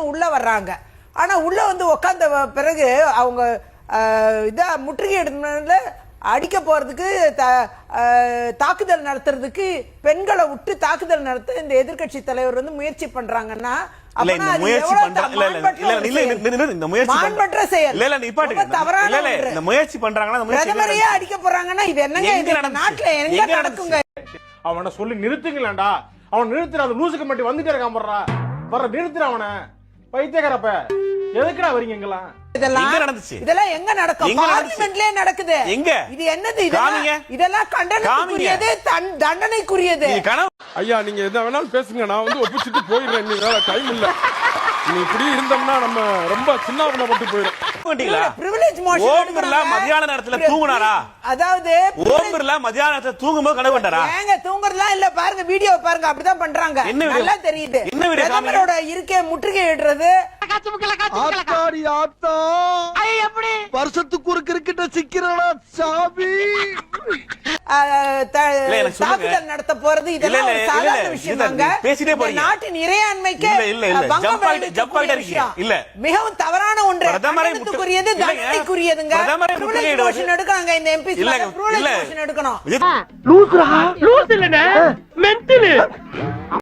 உள்ள வர்றாங்க. ஆனா உள்ள வந்து உட்கார்ந்த பிறகு அவங்க இதா முற்றுகையிடுறதுல அடிக்க போறதுக்கு தாக்குதல் நடத்துறதுக்கு பெண்களை விட்டு தாக்குதல் நடத்த இந்த எதிர்க்கட்சி தலைவர் வந்து முயற்சி பண்றாங்கன்னா அடிக்க போறாங்கன்னா இது என்னங்க நாட்டுல எங்க நடக்குங்க? அவனை சொல்லி நிறுத்துங்களேன்டா. அவன் நிறுத்துற அந்த லூசுக்கு மட்டும் வந்துட்டே இருக்கான் போடுறா வர நிறுத்துற அவனை பைத்தியக்காரப்ப எதுக்குடா வரீங்க எங்கெல்லாம்? இதெல்லாம் எங்க நடக்கும்? பார்லிமெண்ட்லயே நடக்குது. எங்க இது என்னது? இதெல்லாம் கண்டனத்துக்குரியது, தண்டனைக்குரியது. ஐயா நீங்க எதை வேணாலும் பேசுங்க, நான் வந்து ஒப்பிச்சுட்டு போயிடுறேன். நீ வேற டைம் இல்ல. நீ இப்படி இருந்தோம்னா நம்ம ரொம்ப சின்னாபனப்பட்டு போயிடும். மதியான நேரத்துல தூங்குனாரா? அதாவது மதியான நேரத்துல தூங்கும்போது கனவு கண்டாரா? ஏங்க தூங்குறதுலாம் இல்ல, பாருங்க வீடியோ பாருங்க, அப்படிதான் பண்றாங்க. நல்லா தெரியுது. பிரதமரோட இருக்கே முற்றுகையிடுறது. ஆத்தாடி ஆத்தா, வருஷத்துக்கு ஒரு கிரிக்கெட்ட சிக்கிறடா சாமி. தாக்குதல் நடத்த போறது இதெல்லாம் ஒரு சாதாரண விஷயம் தாங்க. நாட்டின் இறையாண்மைக்கு மிகவும் தவறான ஒன்று. கண்டனத்துக்குரியது, தண்டனைக்குரியதுங்க. எடுக்கறாங்க இந்த எம்பி எடுக்கணும்.